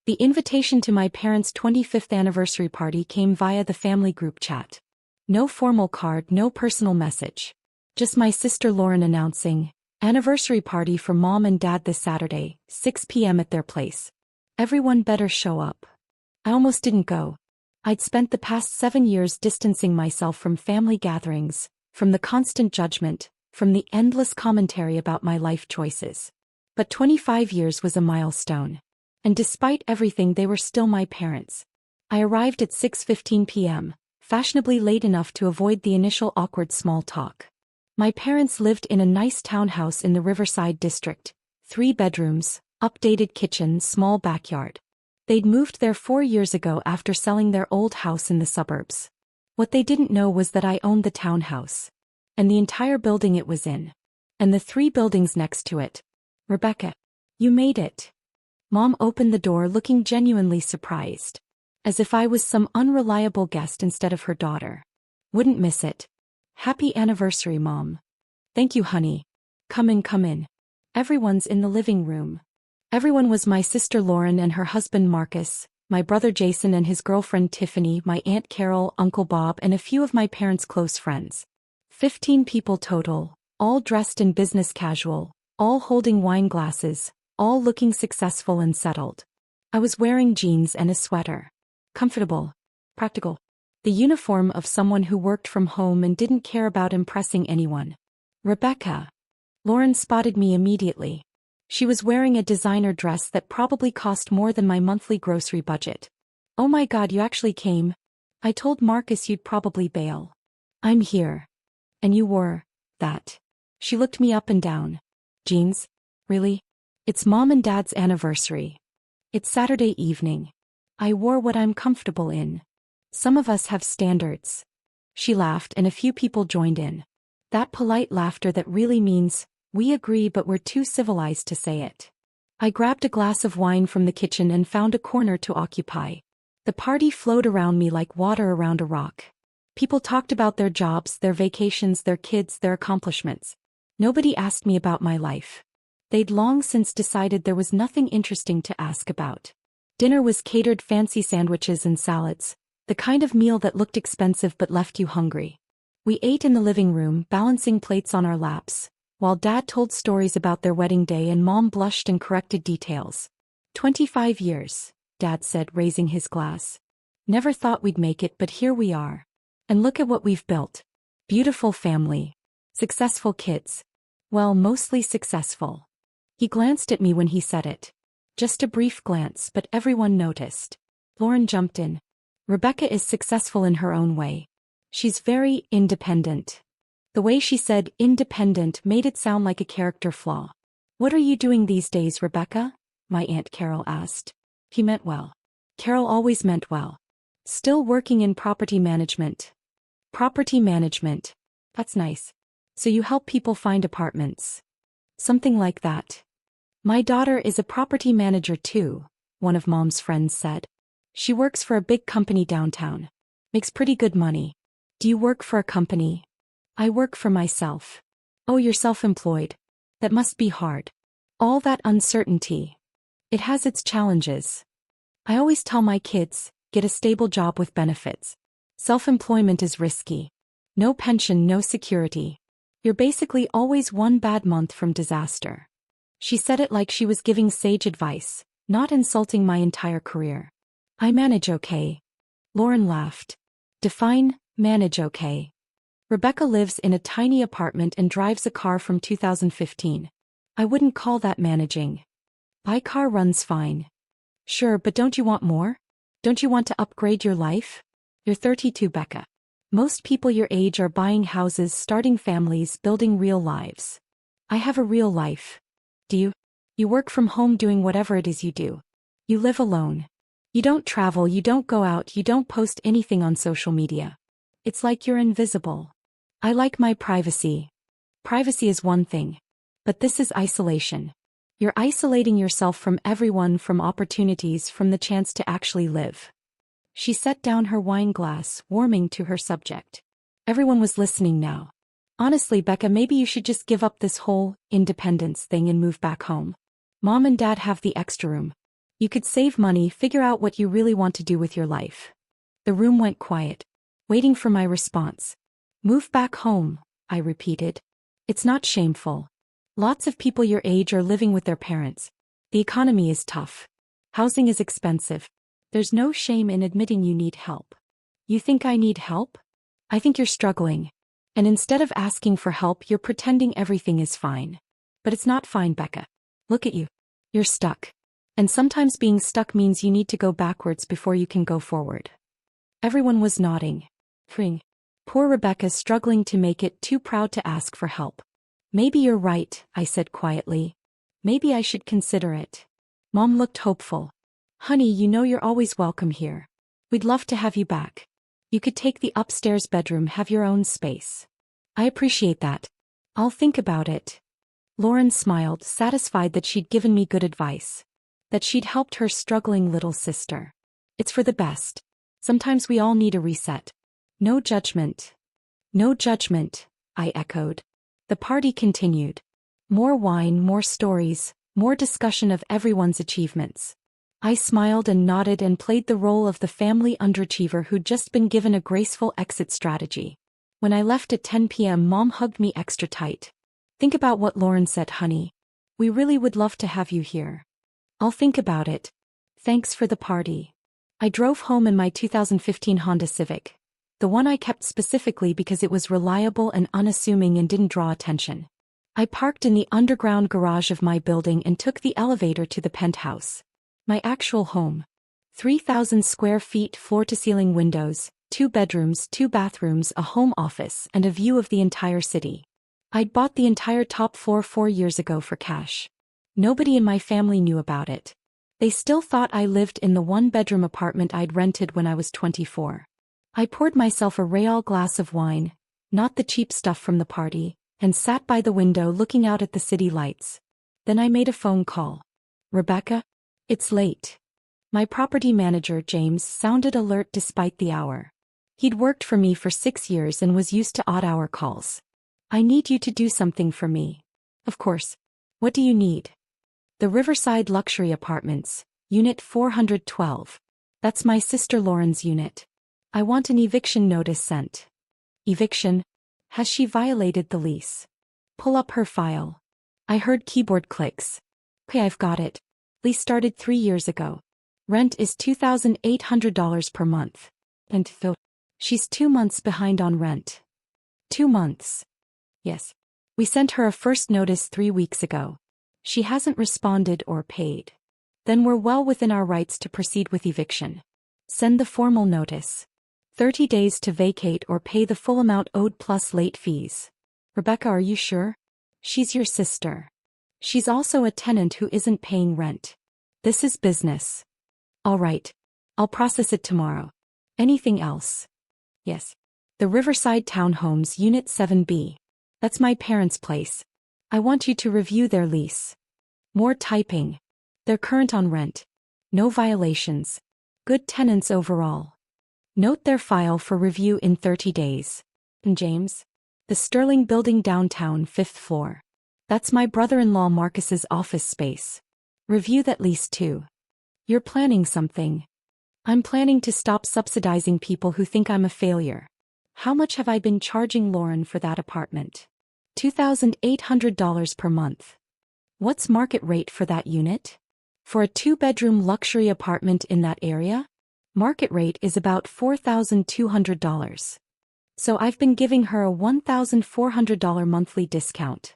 The invitation to my parents' 25th anniversary party came via the family group chat. No formal card, no personal message. Just my sister Lauren announcing, "Anniversary party for Mom and Dad this Saturday, 6 p.m. at their place. Everyone better show up." I almost didn't go. I'd spent the past 7 years distancing myself from family gatherings, from the constant judgment, from the endless commentary about my life choices. But 25 years was a milestone. And despite everything, they were still my parents. I arrived at 6:15 p.m., fashionably late enough to avoid the initial awkward small talk. My parents lived in a nice townhouse in the Riverside district, 3 bedrooms, updated kitchen, small backyard. They'd moved there 4 years ago after selling their old house in the suburbs. What they didn't know was that I owned the townhouse. And the entire building it was in. And the 3 buildings next to it. "Rebecca, you made it." Mom opened the door looking genuinely surprised. As if I was some unreliable guest instead of her daughter. "Wouldn't miss it. Happy anniversary, Mom." "Thank you, honey. Come in, come in." Everyone's in the living room. Everyone was my sister Lauren and her husband Marcus, my brother Jason and his girlfriend Tiffany, my Aunt Carol, Uncle Bob, and a few of my parents' close friends. 15 people total, all dressed in business casual, all holding wine glasses, all looking successful and settled. I was wearing jeans and a sweater. Comfortable. Practical. The uniform of someone who worked from home and didn't care about impressing anyone. "Rebecca." Lauren spotted me immediately. She was wearing a designer dress that probably cost more than my monthly grocery budget. "Oh my God, you actually came. I told Marcus you'd probably bail." "I'm here." "And you wore that." She looked me up and down. "Jeans? Really? It's Mom and Dad's anniversary. It's Saturday evening. I wore what I'm comfortable in. Some of us have standards." She laughed and a few people joined in. That polite laughter that really means, "We agree but we're too civilized to say it." I grabbed a glass of wine from the kitchen and found a corner to occupy. The party flowed around me like water around a rock. People talked about their jobs, their vacations, their kids, their accomplishments. Nobody asked me about my life. They'd long since decided there was nothing interesting to ask about. Dinner was catered, fancy sandwiches and salads, the kind of meal that looked expensive but left you hungry. We ate in the living room, balancing plates on our laps, while Dad told stories about their wedding day and Mom blushed and corrected details. 25 years, Dad said, raising his glass. "Never thought we'd make it, but here we are. And look at what we've built. Beautiful family. Successful kids. Well, mostly successful." He glanced at me when he said it. Just a brief glance, but everyone noticed. Lauren jumped in. "Rebecca is successful in her own way. She's very independent." The way she said independent made it sound like a character flaw. "What are you doing these days, Rebecca?" my Aunt Carol asked. He meant well. Carol always meant well. "Still working in property management." "Property management. That's nice. So you help people find apartments." "Something like that." "My daughter is a property manager too," one of Mom's friends said. "She works for a big company downtown. Makes pretty good money." "Do you work for a company?" "I work for myself." "Oh, you're self-employed. That must be hard. All that uncertainty." "It has its challenges. I always tell my kids, get a stable job with benefits. Self-employment is risky. No pension, no security. You're basically always one bad month from disaster." She said it like she was giving sage advice, not insulting my entire career. "I manage okay." Lauren laughed. "Define, manage okay." "Rebecca lives in a tiny apartment and drives a car from 2015. I wouldn't call that managing. My car runs fine." "Sure, but don't you want more? Don't you want to upgrade your life? You're 32, Becca. Most people your age are buying houses, starting families, building real lives. I have a real life. Do you? You work from home doing whatever it is you do. You live alone. You don't travel, you don't go out, you don't post anything on social media. It's like you're invisible. I like my privacy. Privacy is one thing. But this is isolation. You're isolating yourself from everyone, from opportunities, from the chance to actually live." She set down her wine glass, warming to her subject. Everyone was listening now. "Honestly, Becca, maybe you should just give up this whole independence thing and move back home. Mom and Dad have the extra room. You could save money, figure out what you really want to do with your life. The room went quiet, waiting for my response. Move back home, I repeated. It's not shameful. Lots of people your age are living with their parents. The economy is tough. Housing is expensive. There's no shame in admitting you need help. You think I need help? I think you're struggling. And instead of asking for help, you're pretending everything is fine. But it's not fine, Becca. Look at you. You're stuck. And sometimes being stuck means you need to go backwards before you can go forward. Everyone was nodding. Poor Rebecca's struggling to make it, too proud to ask for help. Maybe you're right, I said quietly. Maybe I should consider it. Mom looked hopeful. Honey, you know you're always welcome here. We'd love to have you back. You could take the upstairs bedroom, have your own space. I appreciate that. I'll think about it. Lauren smiled, satisfied that she'd given me good advice. That she'd helped her struggling little sister. It's for the best. Sometimes we all need a reset. No judgment. No judgment, I echoed. The party continued. More wine, more stories, more discussion of everyone's achievements. I smiled and nodded and played the role of the family underachiever who'd just been given a graceful exit strategy. When I left at 10 p.m., Mom hugged me extra tight. Think about what Lauren said, honey. We really would love to have you here. I'll think about it. Thanks for the party. I drove home in my 2015 Honda Civic. The one I kept specifically because it was reliable and unassuming and didn't draw attention. I parked in the underground garage of my building and took the elevator to the penthouse. My actual home. 3,000 square feet, floor-to-ceiling windows, 2 bedrooms, 2 bathrooms, a home office, and a view of the entire city. I'd bought the entire top floor 4 years ago for cash. Nobody in my family knew about it. They still thought I lived in the 1-bedroom apartment I'd rented when I was 24. I poured myself a Real glass of wine, not the cheap stuff from the party, and sat by the window looking out at the city lights. Then I made a phone call. Rebecca? It's late. My property manager, James, sounded alert despite the hour. He'd worked for me for 6 years and was used to odd-hour calls. I need you to do something for me. Of course. What do you need? The Riverside Luxury Apartments, Unit 412. That's my sister Lauren's unit. I want an eviction notice sent. Eviction? Has she violated the lease? Pull up her file. I heard keyboard clicks. Okay, I've got it. Lease started 3 years ago. Rent is $2,800 per month. And though she's 2 months behind on rent. 2 months. Yes. We sent her a first notice 3 weeks ago. She hasn't responded or paid. Then we're well within our rights to proceed with eviction. Send the formal notice. 30 days to vacate or pay the full amount owed plus late fees. Rebecca, are you sure? She's your sister. She's also a tenant who isn't paying rent. This is business. All right. I'll process it tomorrow. Anything else? Yes. The Riverside Townhomes, Unit 7B. That's my parents' place. I want you to review their lease. More typing. They're current on rent. No violations. Good tenants overall. Note their file for review in 30 days. And James? The Sterling Building downtown, 5th floor. That's my brother-in-law Marcus's office space. Review that lease too. You're planning something. I'm planning to stop subsidizing people who think I'm a failure. How much have I been charging Lauren for that apartment? $2,800 per month. What's market rate for that unit? For a 2-bedroom luxury apartment in that area? Market rate is about $4,200. So I've been giving her a $1,400 monthly discount.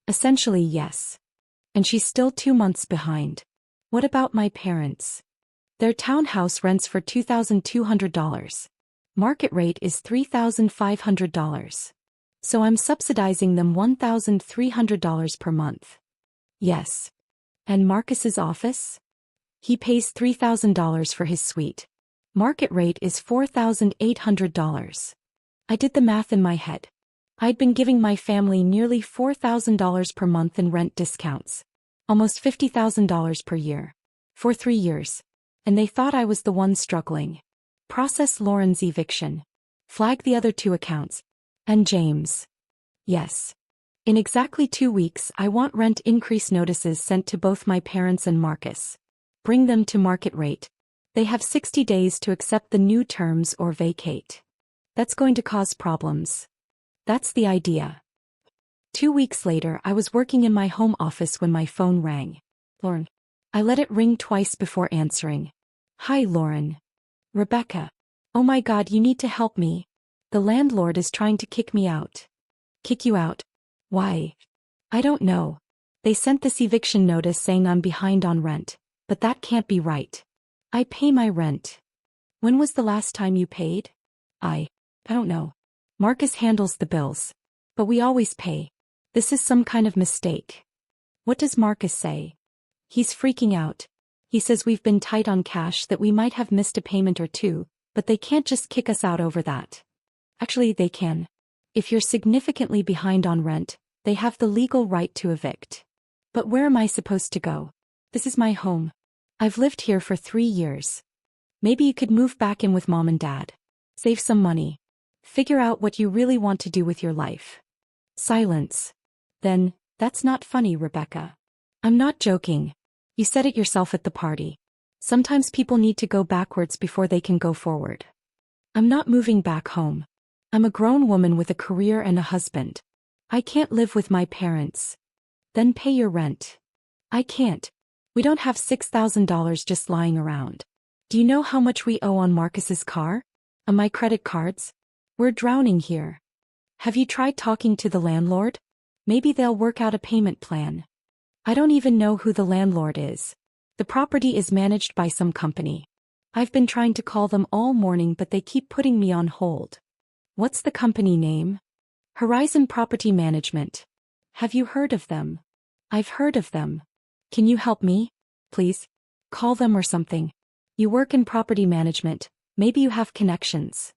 Essentially, yes. And she's still 2 months behind. What about my parents? Their townhouse rents for $2,200. Market rate is $3,500. So I'm subsidizing them $1,300 per month. Yes. And Marcus's office? He pays $3,000 for his suite. Market rate is $4,800. I did the math in my head. I'd been giving my family nearly $4,000 per month in rent discounts. Almost $50,000 per year. For 3 years. And they thought I was the one struggling. Process Lauren's eviction. Flag the other 2 accounts. And James. Yes. In exactly 2 weeks, I want rent increase notices sent to both my parents and Marcus. Bring them to market rate. They have 60 days to accept the new terms or vacate. That's going to cause problems. That's the idea. 2 weeks later, I was working in my home office when my phone rang. Lauren. I let it ring twice before answering. Hi, Lauren. Rebecca. Oh my God, you need to help me. The landlord is trying to kick me out. Kick you out? Why? I don't know. They sent this eviction notice saying I'm behind on rent, but that can't be right. I pay my rent. When was the last time you paid? I don't know. Marcus handles the bills. But we always pay. This is some kind of mistake. What does Marcus say? He's freaking out. He says we've been tight on cash, that we might have missed a payment or two, but they can't just kick us out over that. Actually, they can. If you're significantly behind on rent, they have the legal right to evict. But where am I supposed to go? This is my home. I've lived here for 3 years. Maybe you could move back in with mom and dad. Save some money. Figure out what you really want to do with your life. Silence. Then, that's not funny, Rebecca. I'm not joking. You said it yourself at the party. Sometimes people need to go backwards before they can go forward. I'm not moving back home. I'm a grown woman with a career and a husband. I can't live with my parents. Then pay your rent. I can't. We don't have $6,000 just lying around. Do you know how much we owe on Marcus's car? On my credit cards? We're drowning here. Have you tried talking to the landlord? Maybe they'll work out a payment plan. I don't even know who the landlord is. The property is managed by some company. I've been trying to call them all morning, but they keep putting me on hold. What's the company name? Horizon Property Management. Have you heard of them? I've heard of them. Can you help me? Please? Call them or something. You work in property management. Maybe you have connections.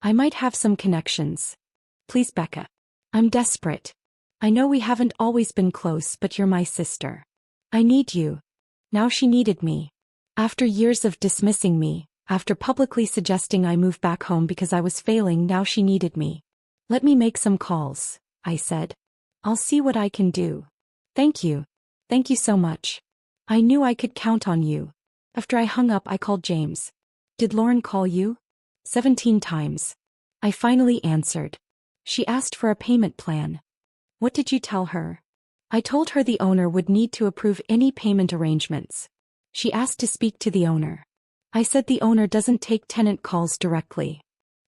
I might have some connections. Please, Becca. I'm desperate. I know we haven't always been close, but you're my sister. I need you. Now she needed me. After years of dismissing me, after publicly suggesting I move back home because I was failing, now she needed me. Let me make some calls, I said. I'll see what I can do. Thank you. Thank you so much. I knew I could count on you. After I hung up, I called James. Did Lauren call you? 17 times. I finally answered. She asked for a payment plan. What did you tell her? I told her the owner would need to approve any payment arrangements. She asked to speak to the owner. I said the owner doesn't take tenant calls directly.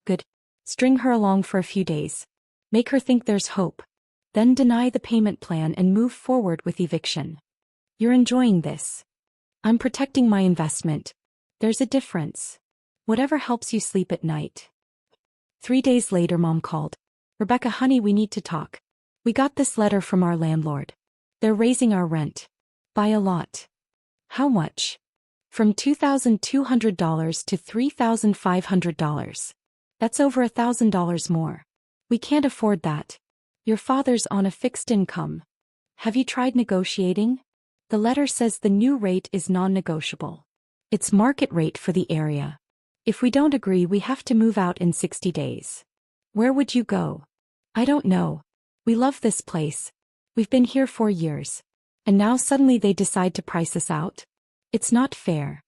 Good. String her along for a few days. Make her think there's hope. Then deny the payment plan and move forward with eviction. You're enjoying this. I'm protecting my investment. There's a difference. Whatever helps you sleep at night. 3 days later, Mom called. Rebecca, honey, we need to talk. We got this letter from our landlord. They're raising our rent. By a lot. How much? From $2,200 to $3,500. That's over $1,000 more. We can't afford that. Your father's on a fixed income. Have you tried negotiating? The letter says the new rate is non-negotiable. It's market rate for the area. If we don't agree, we have to move out in 60 days. Where would you go? I don't know. We love this place. We've been here 4 years. And now suddenly they decide to price us out? It's not fair.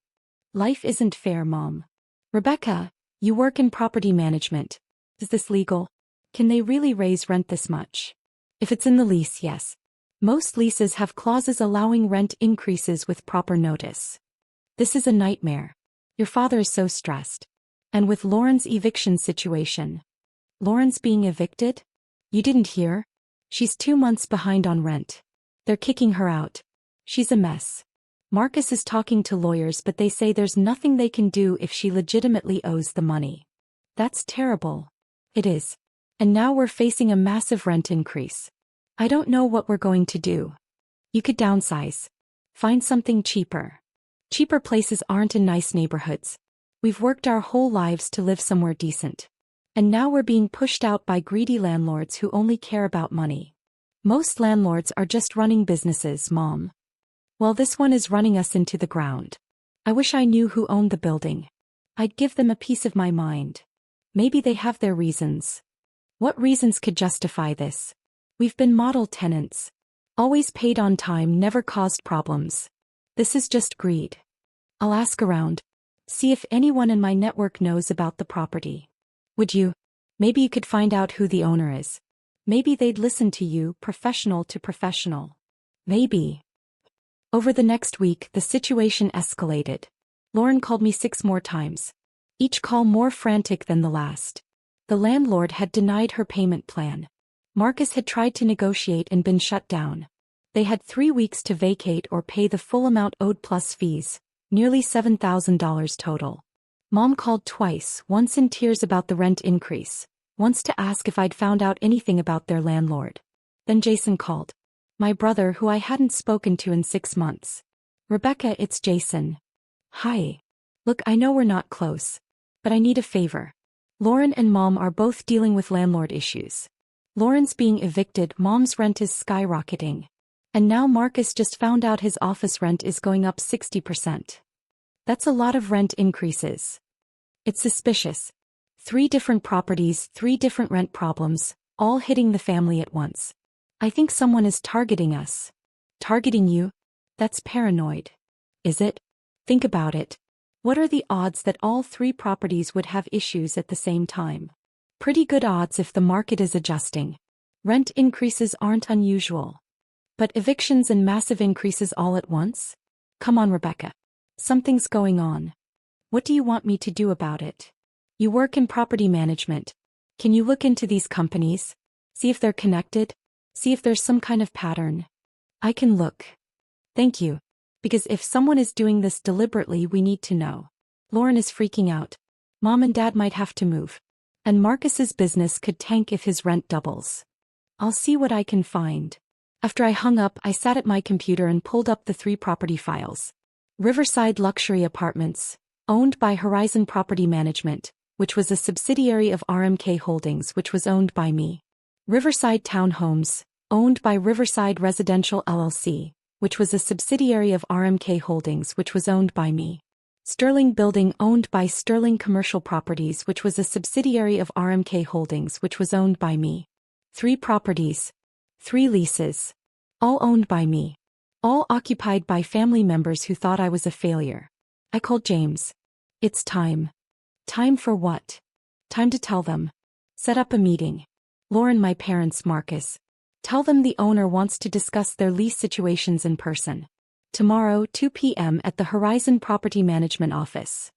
Life isn't fair, Mom. Rebecca, you work in property management. Is this legal? Can they really raise rent this much? If it's in the lease, yes. Most leases have clauses allowing rent increases with proper notice. This is a nightmare. Your father is so stressed. And with Lauren's eviction situation. Lauren's being evicted? You didn't hear? She's 2 months behind on rent. They're kicking her out. She's a mess. Marcus is talking to lawyers, but they say there's nothing they can do if she legitimately owes the money. That's terrible. It is. And now we're facing a massive rent increase. I don't know what we're going to do. You could downsize. Find something cheaper. Cheaper places aren't in nice neighborhoods. We've worked our whole lives to live somewhere decent. And now we're being pushed out by greedy landlords who only care about money. Most landlords are just running businesses, Mom. Well, this one is running us into the ground. I wish I knew who owned the building. I'd give them a piece of my mind. Maybe they have their reasons. What reasons could justify this? We've been model tenants. Always paid on time, never caused problems. This is just greed. I'll ask around. See if anyone in my network knows about the property. Would you? Maybe you could find out who the owner is. Maybe they'd listen to you, professional to professional. Maybe. Over the next week, the situation escalated. Lauren called me 6 more times. Each call more frantic than the last. The landlord had denied her payment plan. Marcus had tried to negotiate and been shut down. They had 3 weeks to vacate or pay the full amount owed plus fees, nearly $7,000 total. Mom called twice, once in tears about the rent increase, once to ask if I'd found out anything about their landlord. Then Jason called. My brother, who I hadn't spoken to in 6 months. Rebecca, it's Jason. Hi. Look, I know we're not close, but I need a favor. Lauren and Mom are both dealing with landlord issues. Lauren's being evicted, Mom's rent is skyrocketing. And now Marcus just found out his office rent is going up 60%. That's a lot of rent increases. It's suspicious. 3 different properties, 3 different rent problems, all hitting the family at once. I think someone is targeting us. Targeting you? That's paranoid. Is it? Think about it. What are the odds that all 3 properties would have issues at the same time? Pretty good odds if the market is adjusting. Rent increases aren't unusual. But evictions and massive increases all at once? Come on, Rebecca. Something's going on. What do you want me to do about it? You work in property management. Can you look into these companies? See if they're connected? See if there's some kind of pattern. I can look. Thank you. Because if someone is doing this deliberately, we need to know. Lauren is freaking out. Mom and Dad might have to move. And Marcus's business could tank if his rent doubles. I'll see what I can find. After I hung up, I sat at my computer and pulled up the 3 property files. Riverside Luxury Apartments, owned by Horizon Property Management, which was a subsidiary of RMK Holdings, which was owned by me. Riverside Townhomes, owned by Riverside Residential LLC, which was a subsidiary of RMK Holdings, which was owned by me. Sterling Building, owned by Sterling Commercial Properties, which was a subsidiary of RMK Holdings, which was owned by me. 3 properties, 3 leases, all owned by me. All occupied by family members who thought I was a failure. I called James. It's time. Time for what? Time to tell them. Set up a meeting. Lauren, my parents, Marcus. Tell them the owner wants to discuss their lease situations in person. Tomorrow, 2 p.m. at the Horizon Property Management office.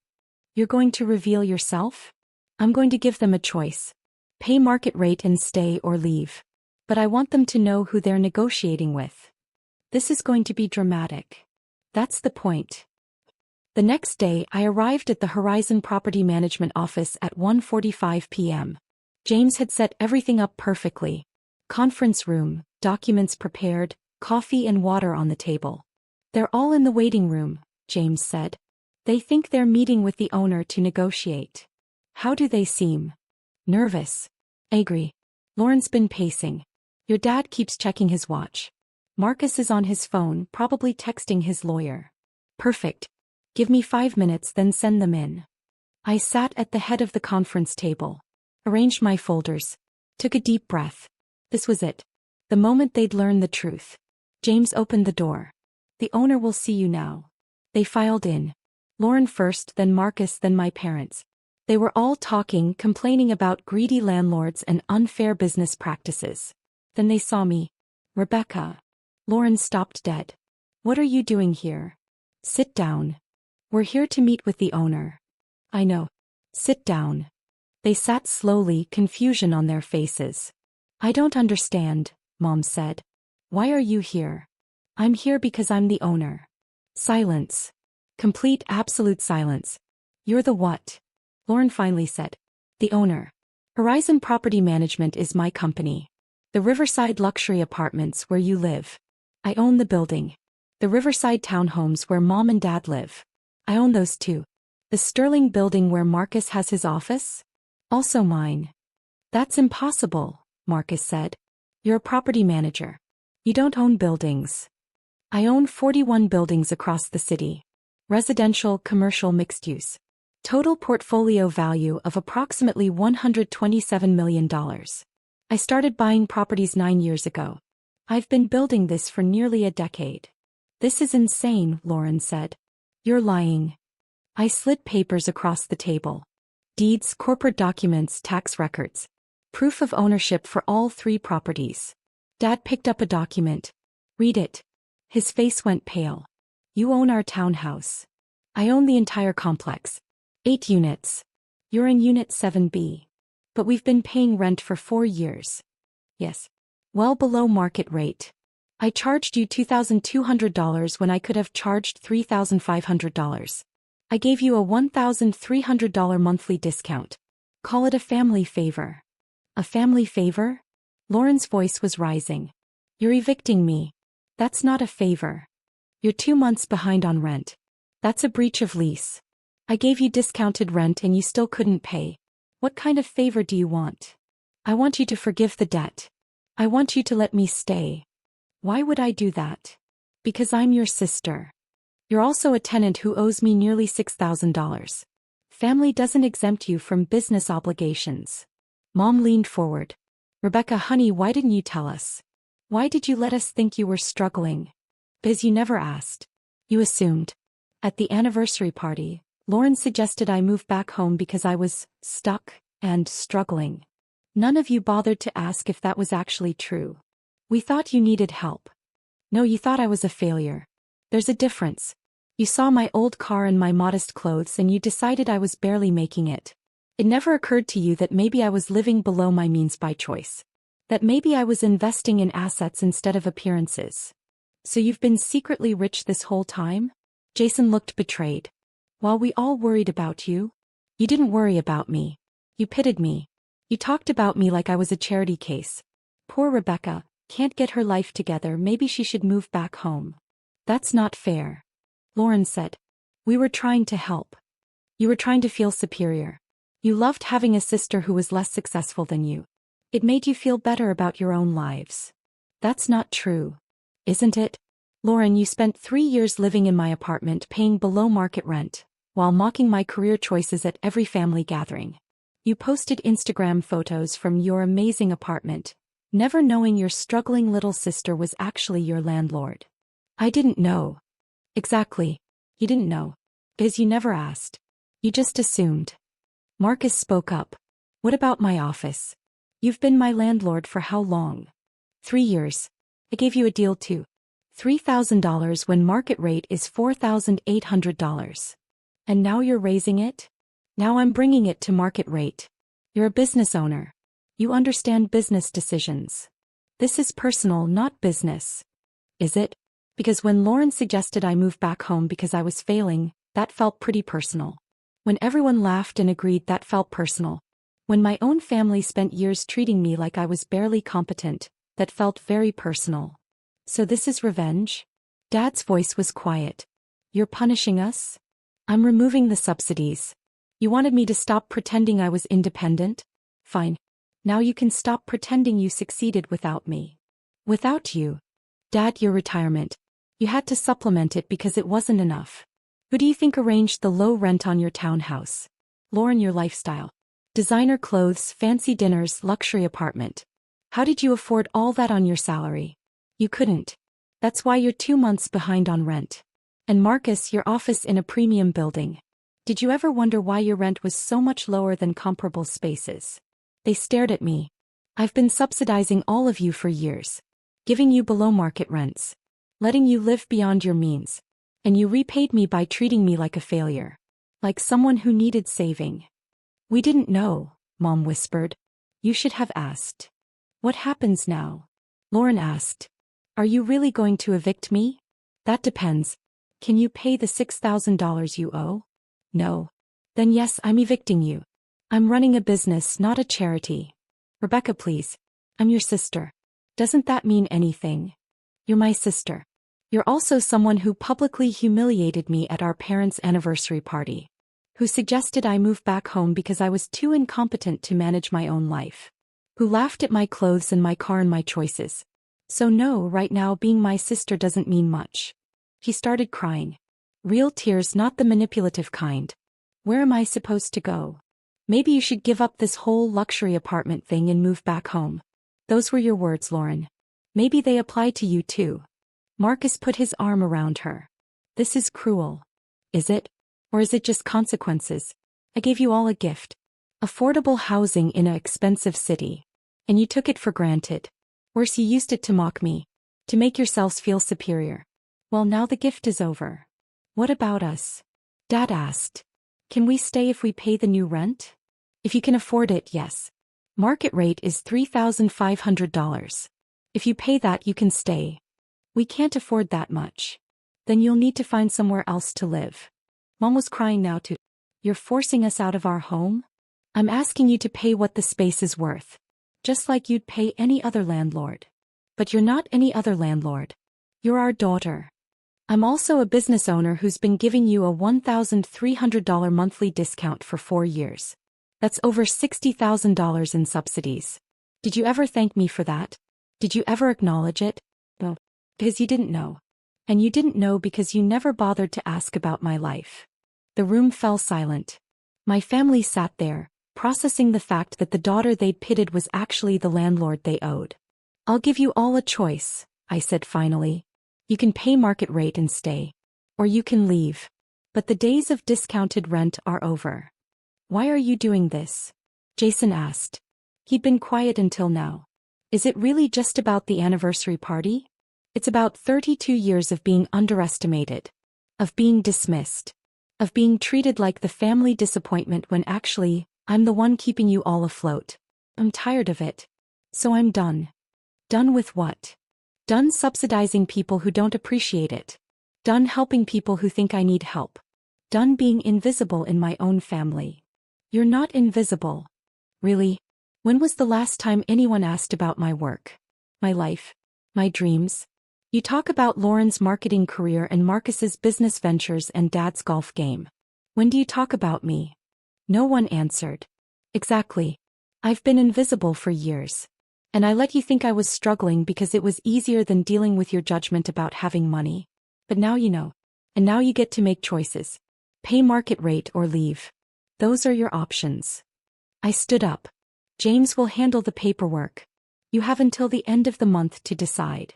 You're going to reveal yourself? I'm going to give them a choice. Pay market rate and stay or leave. But I want them to know who they're negotiating with. This is going to be dramatic. That's the point. The next day, I arrived at the Horizon Property Management office at 1:45 p.m. James had set everything up perfectly. Conference room, documents prepared, coffee and water on the table. They're all in the waiting room, James said. They think they're meeting with the owner to negotiate. How do they seem? Nervous. Angry. Lauren's been pacing. Your dad keeps checking his watch. Marcus is on his phone, probably texting his lawyer. Perfect. Give me 5 minutes, then send them in. I sat at the head of the conference table. Arranged my folders. Took a deep breath. This was it. The moment they'd learn the truth. James opened the door. The owner will see you now. They filed in. Lauren first, then Marcus, then my parents. They were all talking, complaining about greedy landlords and unfair business practices. Then they saw me. Rebecca. Lauren stopped dead. What are you doing here? Sit down. We're here to meet with the owner. I know. Sit down. They sat slowly, confusion on their faces. I don't understand, Mom said. Why are you here? I'm here because I'm the owner. Silence. Complete, absolute silence. You're the what? Lauren finally said. The owner. Horizon Property Management is my company. The Riverside Luxury Apartments where you live. I own the building. The Riverside Townhomes where Mom and Dad live. I own those too. The Sterling Building where Marcus has his office? Also mine. That's impossible, Marcus said. You're a property manager. You don't own buildings. I own 41 buildings across the city. Residential, commercial, mixed use. Total portfolio value of approximately $127 million. I started buying properties 9 years ago. I've been building this for nearly a decade. This is insane, Lauren said. You're lying. I slid papers across the table. Deeds, corporate documents, tax records. Proof of ownership for all 3 properties. Dad picked up a document. Read it. His face went pale. You own our townhouse. I own the entire complex. 8 units. You're in Unit 7B. But we've been paying rent for 4 years. Yes. Well below market rate. I charged you $2,200 when I could have charged $3,500. I gave you a $1,300 monthly discount. Call it a family favor. A family favor? Lauren's voice was rising. You're evicting me. That's not a favor. You're 2 months behind on rent. That's a breach of lease. I gave you discounted rent and you still couldn't pay. What kind of favor do you want? I want you to forgive the debt. I want you to let me stay. Why would I do that? Because I'm your sister. You're also a tenant who owes me nearly $6,000. Family doesn't exempt you from business obligations. Mom leaned forward. Rebecca, honey, why didn't you tell us? Why did you let us think you were struggling? Because you never asked. You assumed. At the anniversary party, Lauren suggested I move back home because I was stuck and struggling. None of you bothered to ask if that was actually true. We thought you needed help. No, you thought I was a failure. There's a difference. You saw my old car and my modest clothes and you decided I was barely making it. It never occurred to you that maybe I was living below my means by choice. That maybe I was investing in assets instead of appearances. So you've been secretly rich this whole time? Jason looked betrayed. While we all worried about you, you didn't worry about me. You pitied me. You talked about me like I was a charity case. Poor Rebecca. Can't get her life together, maybe she should move back home. That's not fair. Lauren said. We were trying to help. You were trying to feel superior. You loved having a sister who was less successful than you. It made you feel better about your own lives. That's not true. Isn't it? Lauren, you spent 3 years living in my apartment paying below market rent, while mocking my career choices at every family gathering. You posted Instagram photos from your amazing apartment, never knowing your struggling little sister was actually your landlord. I didn't know. Exactly. You didn't know. Because you never asked. You just assumed. Marcus spoke up. What about my office? You've been my landlord for how long? 3 years. I gave you a deal too. $3,000 when market rate is $4,800. And now you're raising it? Now I'm bringing it to market rate. You're a business owner. You understand business decisions. This is personal, not business. Is it? Because when Lauren suggested I move back home because I was failing, that felt pretty personal. When everyone laughed and agreed, that felt personal. When my own family spent years treating me like I was barely competent, that felt very personal. So this is revenge? Dad's voice was quiet. You're punishing us? I'm removing the subsidies. You wanted me to stop pretending I was independent? Fine. Now you can stop pretending you succeeded without me. Without you. Dad, your retirement. You had to supplement it because it wasn't enough. Who do you think arranged the low rent on your townhouse? Lauren, your lifestyle. Designer clothes, fancy dinners, luxury apartment. How did you afford all that on your salary? You couldn't. That's why you're 2 months behind on rent. And Marcus, your office in a premium building. Did you ever wonder why your rent was so much lower than comparable spaces? They stared at me. I've been subsidizing all of you for years. Giving you below market rents. Letting you live beyond your means. And you repaid me by treating me like a failure. Like someone who needed saving. We didn't know, Mom whispered. You should have asked. What happens now? Lauren asked. Are you really going to evict me? That depends. Can you pay the $6,000 you owe? No. Then yes, I'm evicting you. I'm running a business, not a charity. Rebecca, please. I'm your sister. Doesn't that mean anything? You're my sister. You're also someone who publicly humiliated me at our parents' anniversary party. Who suggested I move back home because I was too incompetent to manage my own life. Who laughed at my clothes and my car and my choices. So no, right now being my sister doesn't mean much. He started crying. Real tears, not the manipulative kind. Where am I supposed to go? Maybe you should give up this whole luxury apartment thing and move back home. Those were your words, Lauren. Maybe they apply to you too. Marcus put his arm around her. This is cruel. Is it? Or is it just consequences? I gave you all a gift. Affordable housing in an expensive city. And you took it for granted. Worse, you used it to mock me. To make yourselves feel superior. Well, now the gift is over. What about us? Dad asked. Can we stay if we pay the new rent? If you can afford it, yes. Market rate is $3,500. If you pay that, you can stay. We can't afford that much. Then you'll need to find somewhere else to live. Mom was crying now too. You're forcing us out of our home? I'm asking you to pay what the space is worth. Just like you'd pay any other landlord. But you're not any other landlord. You're our daughter. I'm also a business owner who's been giving you a $1,300 monthly discount for 4 years. That's over $60,000 in subsidies. Did you ever thank me for that? Did you ever acknowledge it? No. Because you didn't know. And you didn't know because you never bothered to ask about my life. The room fell silent. My family sat there, processing the fact that the daughter they'd pitted was actually the landlord they owed. I'll give you all a choice, I said finally. You can pay market rate and stay. Or you can leave. But the days of discounted rent are over. Why are you doing this? Jason asked. He'd been quiet until now. Is it really just about the anniversary party? It's about 32 years of being underestimated. Of being dismissed. Of being treated like the family disappointment when actually, I'm the one keeping you all afloat. I'm tired of it. So I'm done. Done with what? Done subsidizing people who don't appreciate it. Done helping people who think I need help. Done being invisible in my own family. You're not invisible. Really? When was the last time anyone asked about my work? My life? My dreams? You talk about Lauren's marketing career and Marcus's business ventures and Dad's golf game. When do you talk about me? No one answered. Exactly. I've been invisible for years. And I let you think I was struggling because it was easier than dealing with your judgment about having money. But now you know. And now you get to make choices. Pay market rate or leave. Those are your options. I stood up. James will handle the paperwork. You have until the end of the month to decide.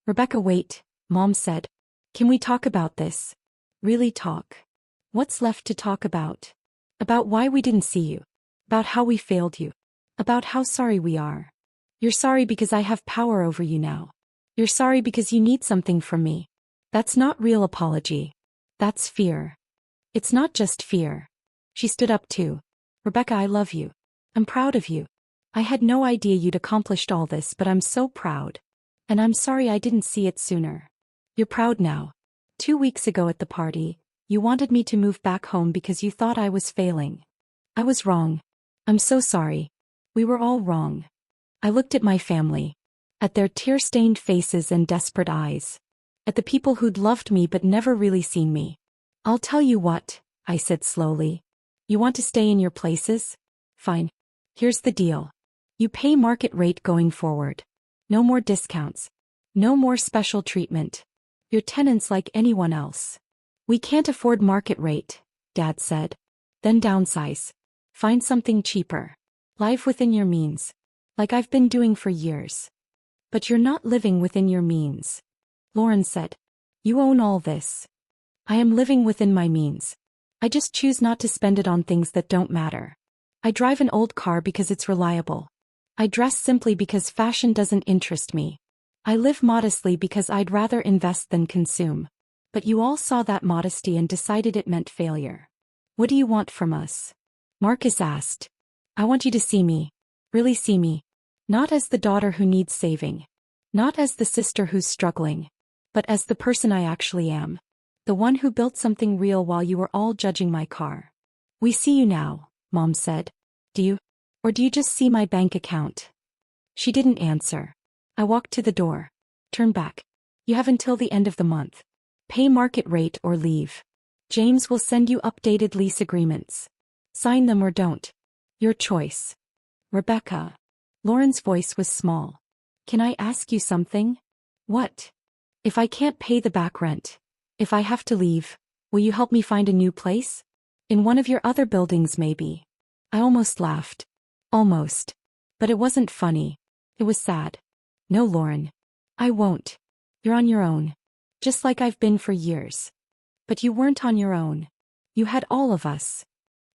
Rebecca, wait, Mom said. Can we talk about this? Really talk? What's left to talk about? About why we didn't see you. About how we failed you. About how sorry we are. You're sorry because I have power over you now. You're sorry because you need something from me. That's not real apology. That's fear. It's not just fear. She stood up too. Rebecca, I love you. I'm proud of you. I had no idea you'd accomplished all this, but I'm so proud. And I'm sorry I didn't see it sooner. You're proud now. 2 weeks ago at the party, you wanted me to move back home because you thought I was failing. I was wrong. I'm so sorry. We were all wrong. I looked at my family. At their tear-stained faces and desperate eyes. At the people who'd loved me but never really seen me. I'll tell you what, I said slowly. You want to stay in your places? Fine. Here's the deal. You pay market rate going forward. No more discounts. No more special treatment. You're tenants like anyone else. We can't afford market rate, Dad said. Then downsize. Find something cheaper. Live within your means. Like I've been doing for years. But you're not living within your means. Lauren said. You own all this. I am living within my means. I just choose not to spend it on things that don't matter. I drive an old car because it's reliable. I dress simply because fashion doesn't interest me. I live modestly because I'd rather invest than consume. But you all saw that modesty and decided it meant failure. What do you want from us? Marcus asked. I want you to see me. Really see me. Not as the daughter who needs saving. Not as the sister who's struggling. But as the person I actually am. The one who built something real while you were all judging my car. We see you now, Mom said. Do you? Or do you just see my bank account? She didn't answer. I walked to the door. Turn back. You have until the end of the month. Pay market rate or leave. James will send you updated lease agreements. Sign them or don't. Your choice. Rebecca. Lauren's voice was small. Can I ask you something? What? If I can't pay the back rent, if I have to leave, will you help me find a new place? In one of your other buildings maybe. I almost laughed. Almost. But it wasn't funny. It was sad. No, Lauren. I won't. You're on your own. Just like I've been for years. But you weren't on your own. You had all of us.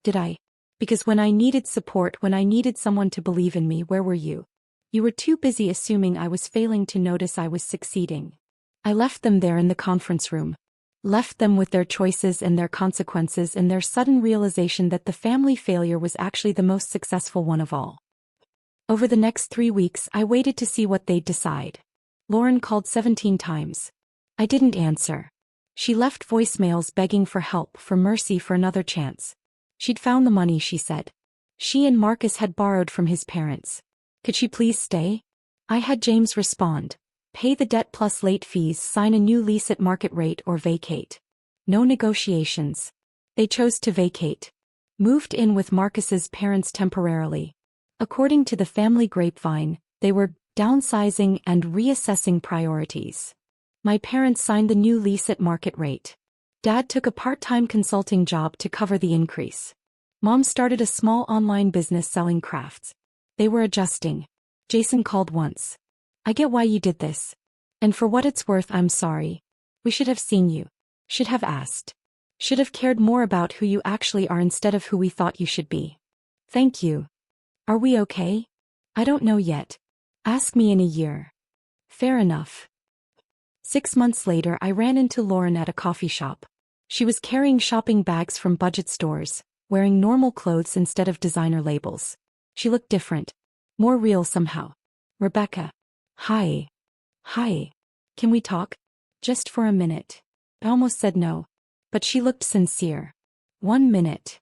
Did I? Because when I needed support, when I needed someone to believe in me, where were you? You were too busy assuming I was failing to notice I was succeeding. I left them there in the conference room. Left them with their choices and their consequences and their sudden realization that the family failure was actually the most successful one of all. Over the next 3 weeks, I waited to see what they'd decide. Lauren called 17 times. I didn't answer. She left voicemails begging for help, for mercy, for another chance. She'd found the money, she said. She and Marcus had borrowed from his parents. Could she please stay? I had James respond. Pay the debt plus late fees, sign a new lease at market rate, or vacate. No negotiations. They chose to vacate. Moved in with Marcus's parents temporarily. According to the family grapevine, they were downsizing and reassessing priorities. My parents signed the new lease at market rate. Dad took a part-time consulting job to cover the increase. Mom started a small online business selling crafts. They were adjusting. Jason called once. I get why you did this. And for what it's worth, I'm sorry. We should have seen you. Should have asked. Should have cared more about who you actually are instead of who we thought you should be. Thank you. Are we okay? I don't know yet. Ask me in a year. Fair enough. 6 months later, I ran into Lauren at a coffee shop. She was carrying shopping bags from budget stores, wearing normal clothes instead of designer labels. She looked different. More real somehow. Rebecca. Hi. Hi. Can we talk? Just for a minute. I almost said no. But she looked sincere. 1 minute.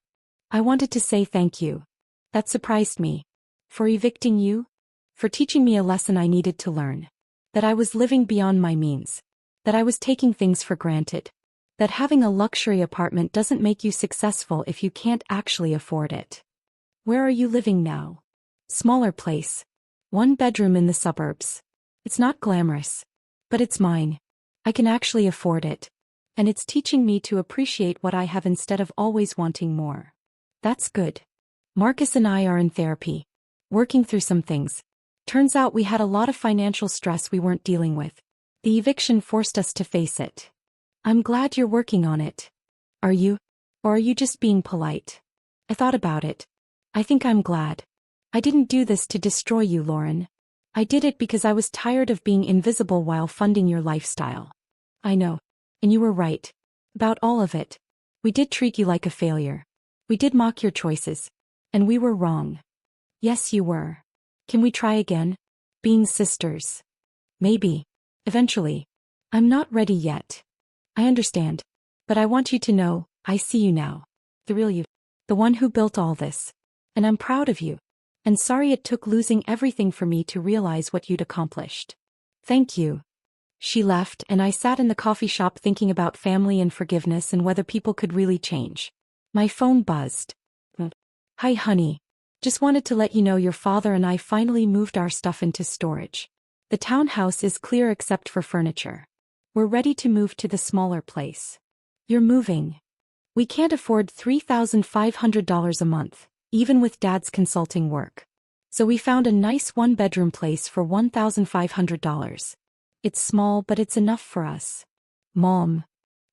I wanted to say thank you. That surprised me. For evicting you? For teaching me a lesson I needed to learn. That I was living beyond my means. That I was taking things for granted. That having a luxury apartment doesn't make you successful if you can't actually afford it. Where are you living now? Smaller place. 1 bedroom in the suburbs. It's not glamorous. But it's mine. I can actually afford it. And it's teaching me to appreciate what I have instead of always wanting more. That's good. Marcus and I are in therapy. Working through some things. Turns out we had a lot of financial stress we weren't dealing with. The eviction forced us to face it. I'm glad you're working on it. Are you? Or are you just being polite? I thought about it. I think I'm glad. I didn't do this to destroy you, Lauren. I did it because I was tired of being invisible while funding your lifestyle. I know. And you were right. About all of it. We did treat you like a failure. We did mock your choices. And we were wrong. Yes, you were. Can we try again? Being sisters. Maybe. Eventually. I'm not ready yet. I understand. But I want you to know, I see you now. The real you. The one who built all this. And I'm proud of you. And sorry it took losing everything for me to realize what you'd accomplished. Thank you. She left, and I sat in the coffee shop thinking about family and forgiveness and whether people could really change. My phone buzzed. Hi, honey. Just wanted to let you know your father and I finally moved our stuff into storage. The townhouse is clear except for furniture. We're ready to move to the smaller place. You're moving. We can't afford $3,500 a month, even with Dad's consulting work. So we found a nice 1-bedroom place for $1,500. It's small, but it's enough for us. Mom.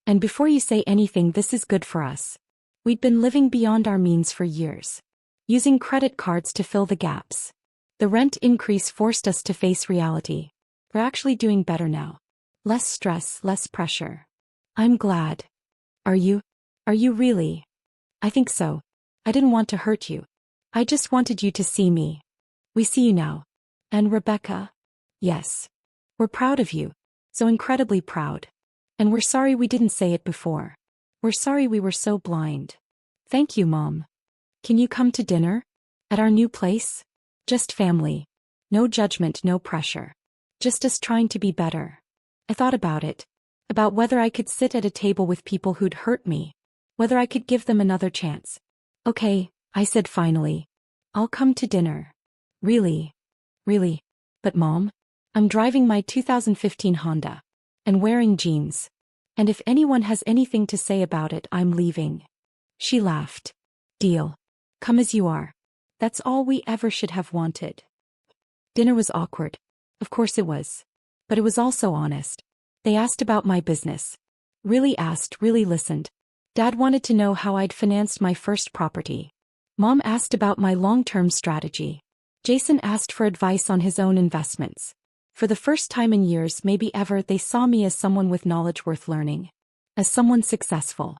And before you say anything, this is good for us. We'd been living beyond our means for years. Using credit cards to fill the gaps. The rent increase forced us to face reality. We're actually doing better now. Less stress, less pressure. I'm glad. Are you? Are you really? I think so. I didn't want to hurt you. I just wanted you to see me. We see you now. And Rebecca? Yes. We're proud of you. So incredibly proud. And we're sorry we didn't say it before. We're sorry we were so blind. Thank you, Mom. Can you come to dinner? At our new place? Just family. No judgment, no pressure. Just us trying to be better. I thought about it. About whether I could sit at a table with people who'd hurt me. Whether I could give them another chance. Okay, I said finally. I'll come to dinner. Really? Really? But Mom? I'm driving my 2015 Honda. And wearing jeans. And if anyone has anything to say about it, I'm leaving. She laughed. Deal. Come as you are. That's all we ever should have wanted. Dinner was awkward. Of course it was. But it was also honest. They asked about my business. Really asked, really listened. Dad wanted to know how I'd financed my first property. Mom asked about my long-term strategy. Jason asked for advice on his own investments. For the first time in years, maybe ever, they saw me as someone with knowledge worth learning. As someone successful.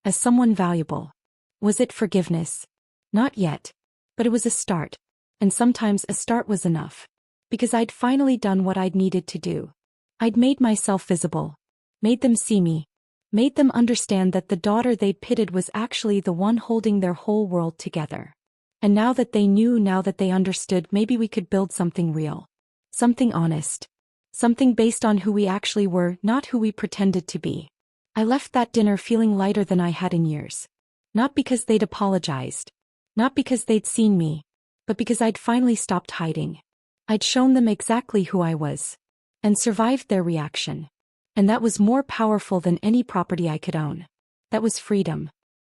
As someone valuable. Was it forgiveness? Not yet. But it was a start. And sometimes a start was enough. Because I'd finally done what I'd needed to do. I'd made myself visible. Made them see me. Made them understand that the daughter they'd pitted was actually the one holding their whole world together. And now that they knew, now that they understood, maybe we could build something real. Something honest. Something based on who we actually were, not who we pretended to be. I left that dinner feeling lighter than I had in years. Not because they'd apologized. Not because they'd seen me. But because I'd finally stopped hiding. I'd shown them exactly who I was. And survived their reaction. And that was more powerful than any property I could own. That was freedom.